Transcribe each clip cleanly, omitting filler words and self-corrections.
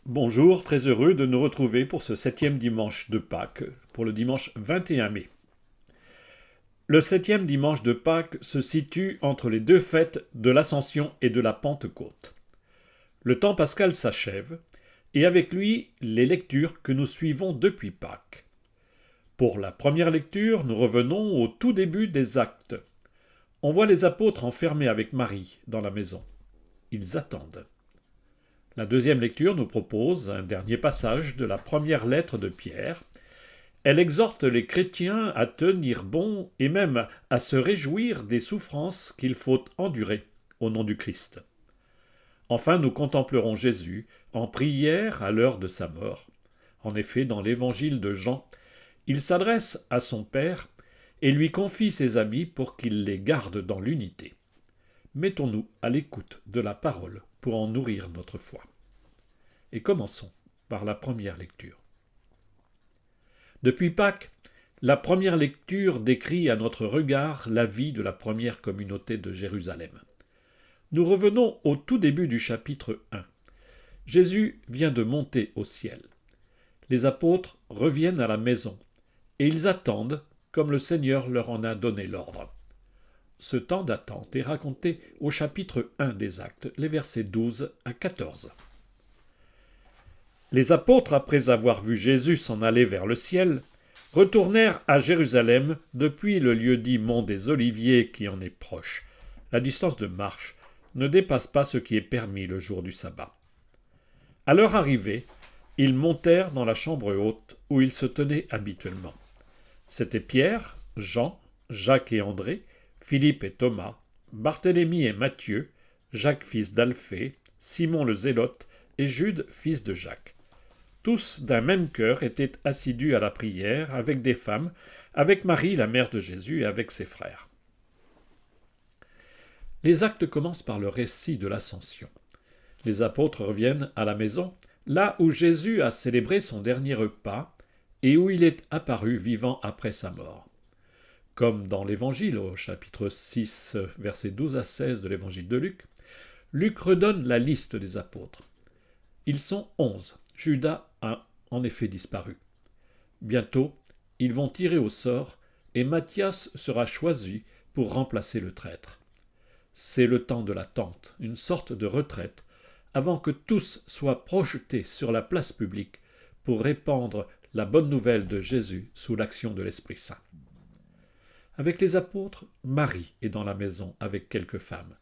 Bonjour, très heureux de nous retrouver pour ce 7e dimanche de Pâques, pour le dimanche 21 mai. Le 7e dimanche de Pâques se situe entre les deux fêtes de l'Ascension et de la Pentecôte. Le temps pascal s'achève, et avec lui les lectures que nous suivons depuis Pâques. Pour la première lecture, nous revenons au tout début des Actes. On voit les apôtres enfermés avec Marie dans la maison. Ils attendent. La deuxième lecture nous propose un dernier passage de la première lettre de Pierre. Elle exhorte les chrétiens à tenir bon et même à se réjouir des souffrances qu'il faut endurer au nom du Christ. Enfin, nous contemplerons Jésus en prière à l'heure de sa mort. En effet, dans l'évangile de Jean, il s'adresse à son Père et lui confie ses amis pour qu'il les garde dans l'unité. Mettons-nous à l'écoute de la parole pour en nourrir notre foi. Et commençons par la première lecture. Depuis Pâques, la première lecture décrit à notre regard la vie de la première communauté de Jérusalem. Nous revenons au tout début du chapitre 1. Jésus vient de monter au ciel. Les apôtres reviennent à la maison et ils attendent comme le Seigneur leur en a donné l'ordre. Ce temps d'attente est raconté au chapitre 1 des Actes, les versets 12 à 14. Les apôtres, après avoir vu Jésus s'en aller vers le ciel, retournèrent à Jérusalem depuis le lieu dit Mont des Oliviers qui en est proche. La distance de marche ne dépasse pas ce qui est permis le jour du sabbat. À leur arrivée, ils montèrent dans la chambre haute où ils se tenaient habituellement. C'étaient Pierre, Jean, Jacques et André, Philippe et Thomas, Barthélemy et Matthieu, Jacques fils d'Alphée, Simon le Zélote et Jude fils de Jacques. Tous d'un même cœur étaient assidus à la prière avec des femmes, avec Marie la mère de Jésus et avec ses frères. Les actes commencent par le récit de l'Ascension. Les apôtres reviennent à la maison, là où Jésus a célébré son dernier repas et où il est apparu vivant après sa mort. Comme dans l'Évangile, au chapitre 6, versets 12 à 16 de l'Évangile de Luc, Luc redonne la liste des apôtres. Ils sont 11. Judas a en effet disparu. Bientôt, ils vont tirer au sort et Matthias sera choisi pour remplacer le traître. C'est le temps de l'attente, une sorte de retraite, avant que tous soient projetés sur la place publique pour répandre la bonne nouvelle de Jésus sous l'action de l'Esprit Saint. Avec les apôtres, Marie est dans la maison avec quelques femmes.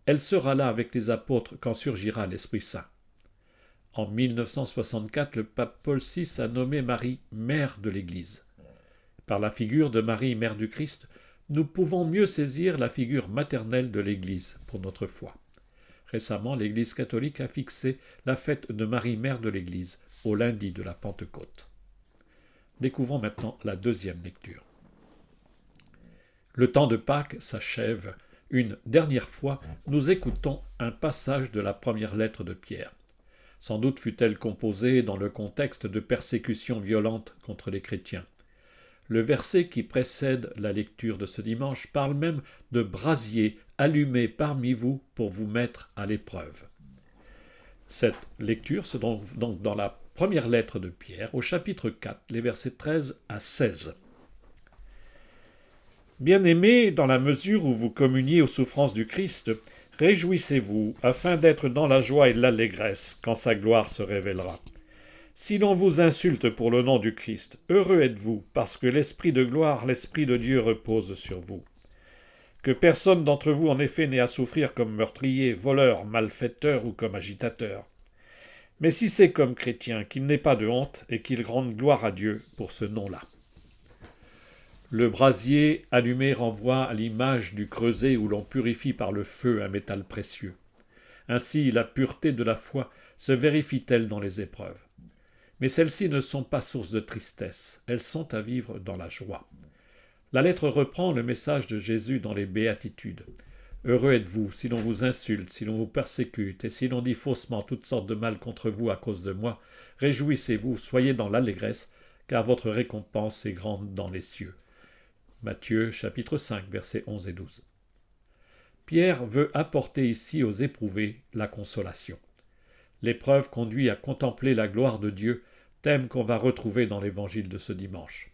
Elle sera là avec les apôtres quand surgira l'Esprit Saint. En 1964, le pape Paul VI a nommé Marie mère de l'Église. Par la figure de Marie, mère du Christ, nous pouvons mieux saisir la figure maternelle de l'Église pour notre foi. Récemment, l'Église catholique a fixé la fête de Marie, mère de l'Église, au lundi de la Pentecôte. Découvrons maintenant la deuxième lecture. Le temps de Pâques s'achève. Une dernière fois, nous écoutons un passage de la première lettre de Pierre. Sans doute fut-elle composée dans le contexte de persécutions violentes contre les chrétiens. Le verset qui précède la lecture de ce dimanche parle même de brasier allumé parmi vous pour vous mettre à l'épreuve. Cette lecture se trouve donc dans la première lettre de Pierre, au chapitre 4, les versets 13 à 16. Bien-aimés, dans la mesure où vous communiez aux souffrances du Christ, réjouissez-vous, afin d'être dans la joie et l'allégresse quand sa gloire se révélera. Si l'on vous insulte pour le nom du Christ, heureux êtes-vous, parce que l'Esprit de gloire, l'Esprit de Dieu repose sur vous. Que personne d'entre vous en effet n'ait à souffrir comme meurtrier, voleur, malfaiteur ou comme agitateur. Mais si c'est comme chrétien, qu'il n'ait pas de honte et qu'il rende gloire à Dieu pour ce nom-là. Le brasier allumé renvoie à l'image du creuset où l'on purifie par le feu un métal précieux. Ainsi, la pureté de la foi se vérifie-t-elle dans les épreuves. Mais celles-ci ne sont pas source de tristesse, elles sont à vivre dans la joie. La lettre reprend le message de Jésus dans les béatitudes. Heureux êtes-vous si l'on vous insulte, si l'on vous persécute, et si l'on dit faussement toutes sortes de mal contre vous à cause de moi. Réjouissez-vous, soyez dans l'allégresse, car votre récompense est grande dans les cieux. Matthieu chapitre 5, versets 11 et 12. Pierre veut apporter ici aux éprouvés la consolation. L'épreuve conduit à contempler la gloire de Dieu, thème qu'on va retrouver dans l'évangile de ce dimanche.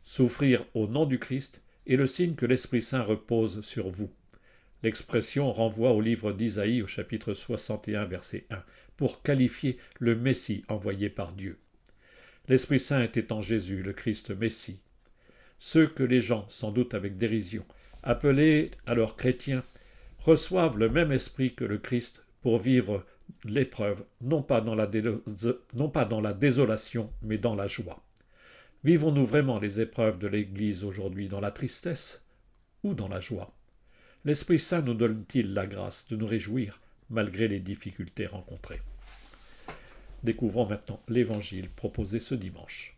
Souffrir au nom du Christ est le signe que l'Esprit Saint repose sur vous. L'expression renvoie au livre d'Isaïe au chapitre 61 verset 1 pour qualifier le Messie envoyé par Dieu. L'Esprit Saint était en Jésus, le Christ Messie. Ceux que les gens, sans doute avec dérision, appelaient alors chrétiens, reçoivent le même esprit que le Christ pour vivre l'épreuve, non pas dans la désolation, mais dans la joie. Vivons-nous vraiment les épreuves de l'Église aujourd'hui dans la tristesse ou dans la joie? L'Esprit Saint nous donne-t-il la grâce de nous réjouir malgré les difficultés rencontrées? Découvrons maintenant l'Évangile proposé ce dimanche.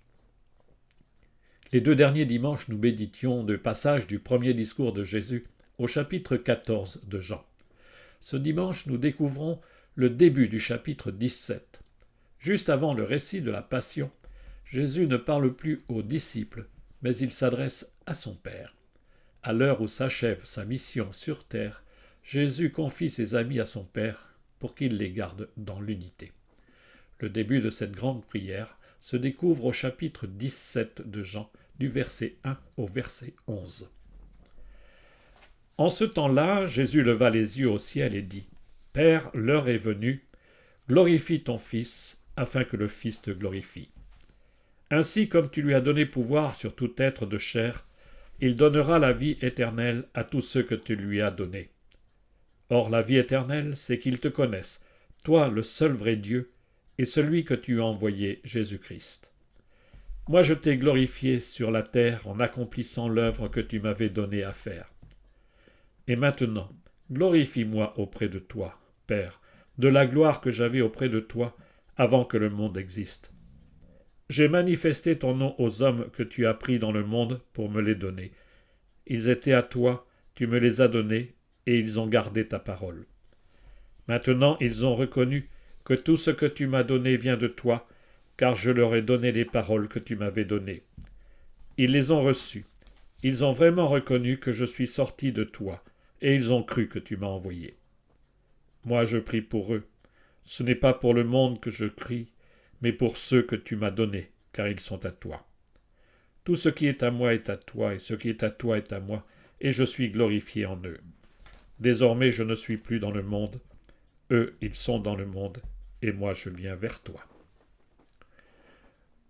Les 2 derniers dimanches, nous méditions de passages du premier discours de Jésus au chapitre 14 de Jean. Ce dimanche, nous découvrons le début du chapitre 17. Juste avant le récit de la Passion, Jésus ne parle plus aux disciples, mais il s'adresse à son Père. À l'heure où s'achève sa mission sur terre, Jésus confie ses amis à son Père pour qu'il les garde dans l'unité. Le début de cette grande prière se découvre au chapitre 17 de Jean, du verset 1 au verset 11. En ce temps-là, Jésus leva les yeux au ciel et dit : « Père, l'heure est venue, glorifie ton Fils, afin que le Fils te glorifie. Ainsi comme tu lui as donné pouvoir sur tout être de chair, il donnera la vie éternelle à tous ceux que tu lui as donnés. Or la vie éternelle, c'est qu'ils te connaissent, toi le seul vrai Dieu, et celui que tu as envoyé, Jésus-Christ. Moi je t'ai glorifié sur la terre en accomplissant l'œuvre que tu m'avais donnée à faire. Et maintenant, glorifie-moi auprès de toi, Père, de la gloire que j'avais auprès de toi avant que le monde existe. J'ai manifesté ton nom aux hommes que tu as pris dans le monde pour me les donner. Ils étaient à toi, tu me les as donnés, et ils ont gardé ta parole. Maintenant ils ont reconnu que tout ce que tu m'as donné vient de toi, car je leur ai donné les paroles que tu m'avais données. Ils les ont reçues. Ils ont vraiment reconnu que je suis sorti de toi, et ils ont cru que tu m'as envoyé. Moi je prie pour eux. Ce n'est pas pour le monde que je prie, mais pour ceux que tu m'as donnés, car ils sont à toi. Tout ce qui est à moi est à toi, et ce qui est à toi est à moi, et je suis glorifié en eux. Désormais je ne suis plus dans le monde, eux ils sont dans le monde, et moi je viens vers toi.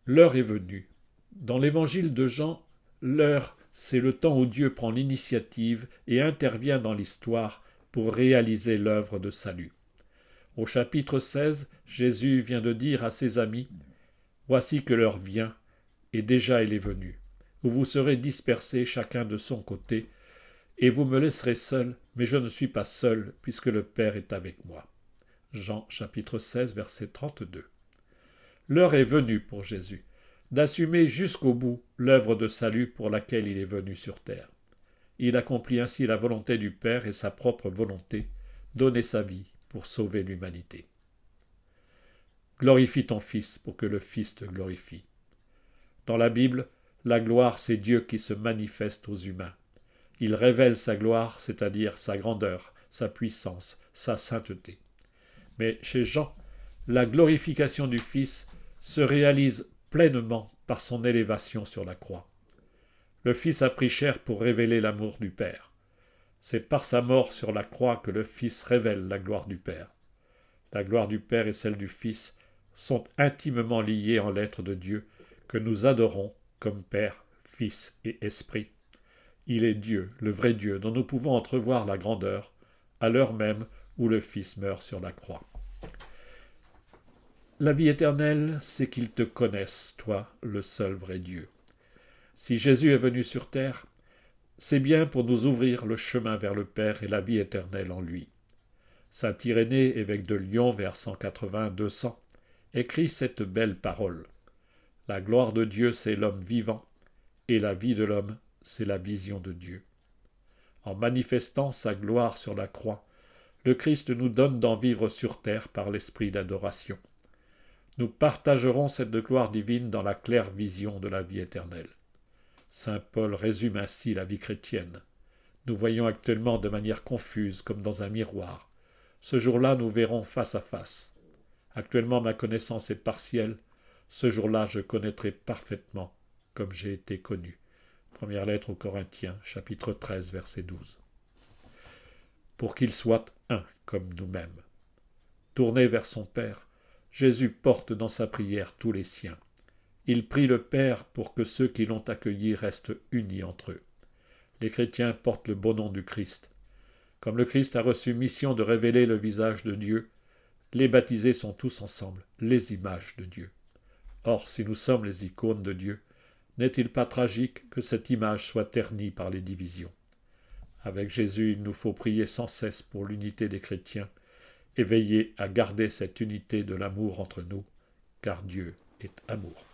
L'heure est venue. Dans l'évangile de Jean, l'heure, c'est le temps où Dieu prend l'initiative et intervient dans l'histoire pour réaliser l'œuvre de salut. Au chapitre 16, Jésus vient de dire à ses amis : « Voici que l'heure vient, et déjà elle est venue, où vous serez dispersés chacun de son côté, et vous me laisserez seul, mais je ne suis pas seul, puisque le Père est avec moi. » Jean chapitre 16, verset 32. L'heure est venue pour Jésus d'assumer jusqu'au bout l'œuvre de salut pour laquelle il est venu sur terre. Il accomplit ainsi la volonté du Père et sa propre volonté, donner sa vie pour sauver l'humanité. Glorifie ton Fils pour que le Fils te glorifie. Dans la Bible, la gloire, c'est Dieu qui se manifeste aux humains. Il révèle sa gloire, c'est-à-dire sa grandeur, sa puissance, sa sainteté. Mais chez Jean, la glorification du Fils se réalise pleinement par son élévation sur la croix. Le Fils a pris chair pour révéler l'amour du Père. C'est par sa mort sur la croix que le Fils révèle la gloire du Père. La gloire du Père et celle du Fils sont intimement liées en l'être de Dieu, que nous adorons comme Père, Fils et Esprit. Il est Dieu, le vrai Dieu, dont nous pouvons entrevoir la grandeur, à l'heure même où le Fils meurt sur la croix. La vie éternelle, c'est qu'ils te connaissent, toi, le seul vrai Dieu. Si Jésus est venu sur terre, c'est bien pour nous ouvrir le chemin vers le Père et la vie éternelle en lui. Saint Irénée, évêque de Lyon vers 180-200, écrit cette belle parole. La gloire de Dieu, c'est l'homme vivant, et la vie de l'homme, c'est la vision de Dieu. En manifestant sa gloire sur la croix, le Christ nous donne d'en vivre sur terre par l'esprit d'adoration. Nous partagerons cette gloire divine dans la claire vision de la vie éternelle. Saint Paul résume ainsi la vie chrétienne. Nous voyons actuellement de manière confuse comme dans un miroir. Ce jour-là, nous verrons face à face. Actuellement, ma connaissance est partielle. Ce jour-là, je connaîtrai parfaitement comme j'ai été connu. Première lettre aux Corinthiens, chapitre 13, verset 12. Pour qu'il soit un comme nous-mêmes. Tourné vers son Père, Jésus porte dans sa prière tous les siens. Il prie le Père pour que ceux qui l'ont accueilli restent unis entre eux. Les chrétiens portent le beau nom du Christ. Comme le Christ a reçu mission de révéler le visage de Dieu, les baptisés sont tous ensemble les images de Dieu. Or, si nous sommes les icônes de Dieu, n'est-il pas tragique que cette image soit ternie par les divisions? Avec Jésus, il nous faut prier sans cesse pour l'unité des chrétiens et veiller à garder cette unité de l'amour entre nous, car Dieu est amour.